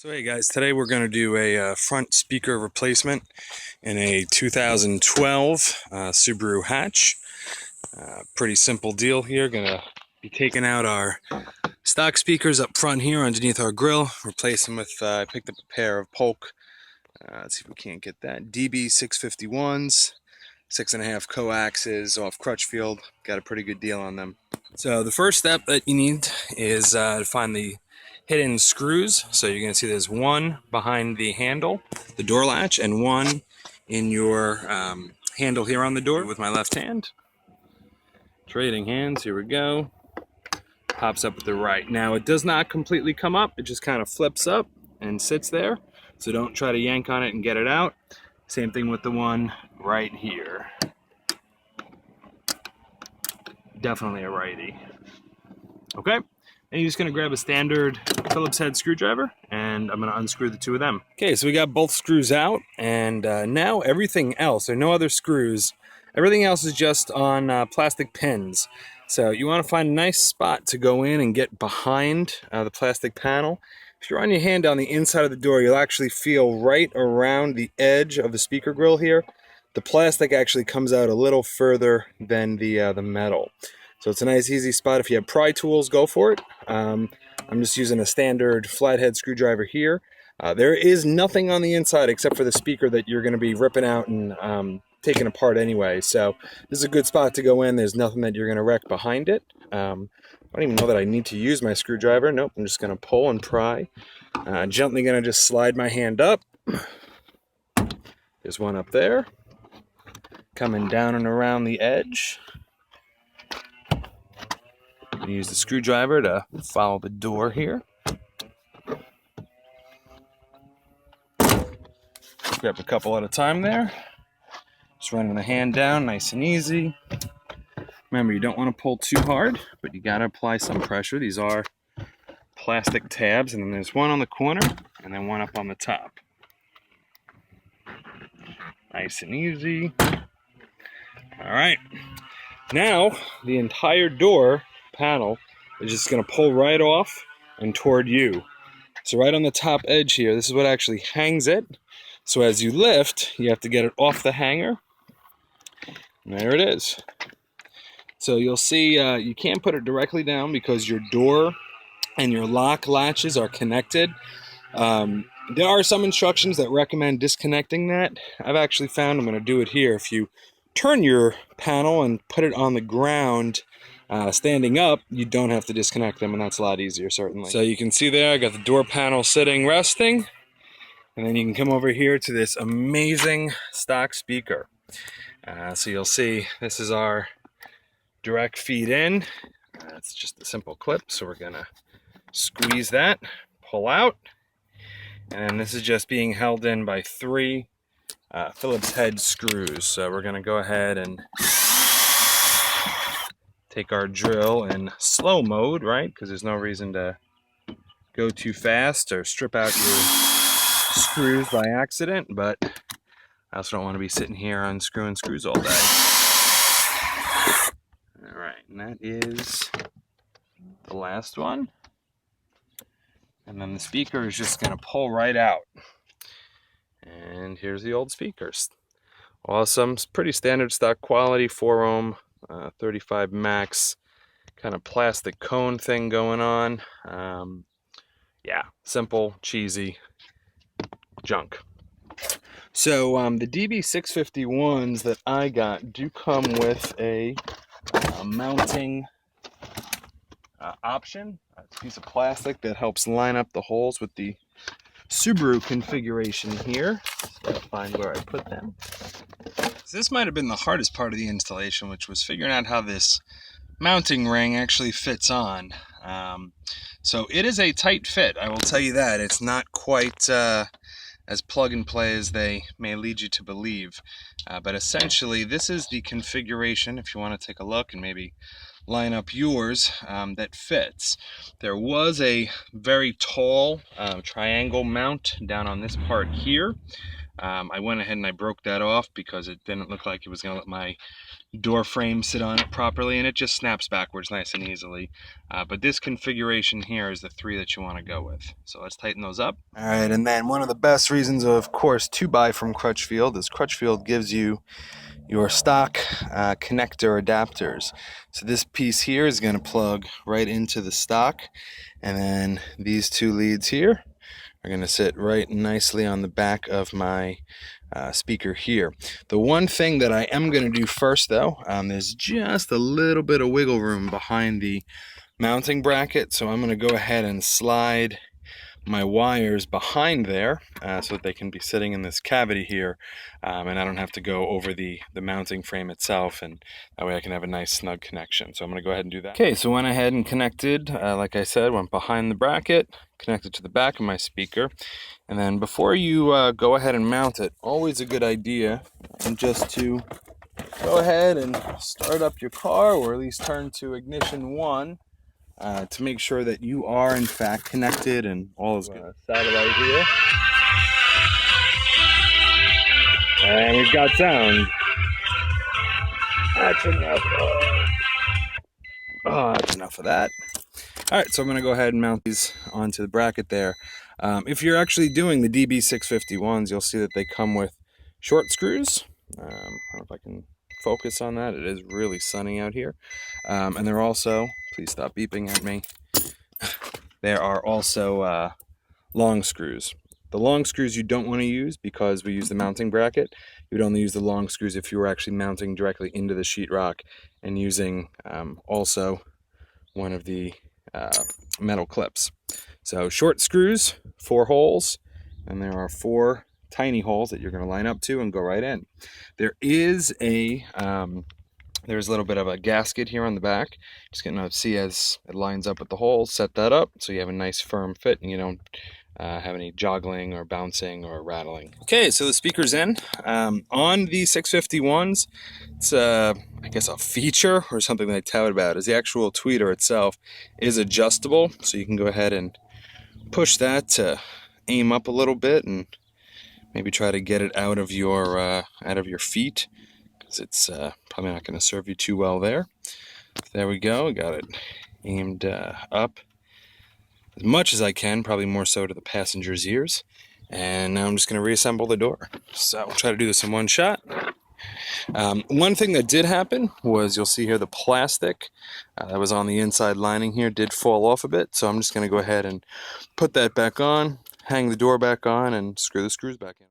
So hey guys, today we're going to do a front speaker replacement in a 2012 Subaru hatch. Pretty simple deal here. Going to be taking out our stock speakers up front here underneath our grill, replace them with, I picked up a pair of Polk, let's see if we can't get that, DB 651s, 6.5 coaxes off Crutchfield. Got a pretty good deal on them. So the first step that you need is to find the hidden screws. So you're going to see there's one behind the handle, the door latch, and one in your handle here on the door with my left hand. Trading hands, here we go. Pops up with the right. Now it does not completely come up, it just kind of flips up and sits there. So don't try to yank on it and get it out. Same thing with the one right here. Definitely a righty. Okay. And you're just going to grab a standard Phillips head screwdriver, and I'm going to unscrew the two of them. Okay, so we got both screws out, and now everything else, there are no other screws. Everything else is just on plastic pins. So you want to find a nice spot to go in and get behind the plastic panel. If you run your hand down the inside of the door, you'll actually feel right around the edge of the speaker grill here. The plastic actually comes out a little further than the metal. So it's a nice easy spot. If you have pry tools, go for it. I'm just using a standard flathead screwdriver here. There is nothing on the inside except for the speaker that you're going to be ripping out and taking apart anyway. So this is a good spot to go in. There's nothing that you're going to wreck behind it. I don't even know that I need to use my screwdriver. Nope, I'm just going to pull and pry. Gently going to just slide my hand up. There's one up there. Coming down and around the edge. Use the screwdriver to follow the door here. Grab a couple at a time there. Just running the hand down nice and easy. Remember, you don't want to pull too hard, but you got to apply some pressure. These are plastic tabs, and then there's one on the corner and then one up on the top. Nice and easy. All right. Now, the entire door panel is just going to pull right off and toward you. So right on the top edge here, this is what actually hangs it. So as you lift, you have to get it off the hanger. And there it is. So you'll see you can't put it directly down because your door and your lock latches are connected. There are some instructions that recommend disconnecting that. I've actually found, I'm going to do it here, if you turn your panel and put it on the ground standing up, you don't have to disconnect them, and that's a lot easier, certainly. So you can see there, I got the door panel sitting, resting, and then you can come over here to this amazing stock speaker. So you'll see this is our direct feed in. It's just a simple clip, so we're gonna squeeze that, pull out, and this is just being held in by three Phillips head screws. So we're gonna go ahead and take our drill in slow mode, right? Because there's no reason to go too fast or strip out your screws by accident, but I also don't want to be sitting here unscrewing screws all day. All right, and that is the last one. And then the speaker is just going to pull right out. And here's the old speakers. Awesome, it's pretty standard stock quality, 4 ohm. 35 max kind of plastic cone thing going on. Yeah, simple, cheesy junk. So the DB651s that I got do come with a mounting option. It's a piece of plastic that helps line up the holes with the Subaru configuration here. So I'll find where I put them. So this might have been the hardest part of the installation, which was figuring out how this mounting ring actually fits on. So it is a tight fit, I will tell you that. It's not quite as plug and play as they may lead you to believe. But essentially, this is the configuration, if you want to take a look and maybe line up yours, that fits. There was a very tall triangle mount down on this part here. I went ahead and I broke that off because it didn't look like it was going to let my door frame sit on it properly, and it just snaps backwards nice and easily. But this configuration here is the 3 that you want to go with. So let's tighten those up. All right, and then one of the best reasons, of course, to buy from Crutchfield is Crutchfield gives you your stock connector adapters. So this piece here is going to plug right into the stock, and then these 2 leads here are going to sit right nicely on the back of my speaker here. The one thing that I am going to do first, though, there's just a little bit of wiggle room behind the mounting bracket, so I'm going to go ahead and slide my wires behind there so that they can be sitting in this cavity here, and I don't have to go over the mounting frame itself, and that way I can have a nice snug connection. So I'm going to go ahead and do that. Okay, so went ahead and connected, like I said, went behind the bracket, connected to the back of my speaker, and then before you go ahead and mount it, always a good idea just to go ahead and start up your car, or at least turn to ignition 1, to make sure that you are in fact connected and all is good. Satellite here. And we've got sound. That's enough. Oh, that's enough of that. Alright, so I'm going to go ahead and mount these onto the bracket there. If you're actually doing the DB651s, you'll see that they come with short screws. I don't know if I can focus on that. It is really sunny out here. And they're also, please stop beeping at me. There are also long screws. The long screws you don't want to use because we use the mounting bracket. You would only use the long screws if you were actually mounting directly into the sheetrock and using also one of the metal clips. So short screws, 4 holes, and there are 4 tiny holes that you're going to line up to and go right in. There is a there's a little bit of a gasket here on the back. Just going to see as it lines up with the holes, set that up so you have a nice firm fit and you don't have any joggling or bouncing or rattling. Okay, so the speaker's in. On the 651s, it's I guess a feature or something they tout about is the actual tweeter itself is adjustable, so you can go ahead and push that to aim up a little bit and maybe try to get it out of your feet, because it's probably not going to serve you too well there. There we go, got it aimed up as much as I can, probably more so to the passenger's ears. And now I'm just going to reassemble the door. So I'll try to do this in one shot. One thing that did happen was, you'll see here the plastic that was on the inside lining here did fall off a bit. So I'm just going to go ahead and put that back on, hang the door back on, and screw the screws back in.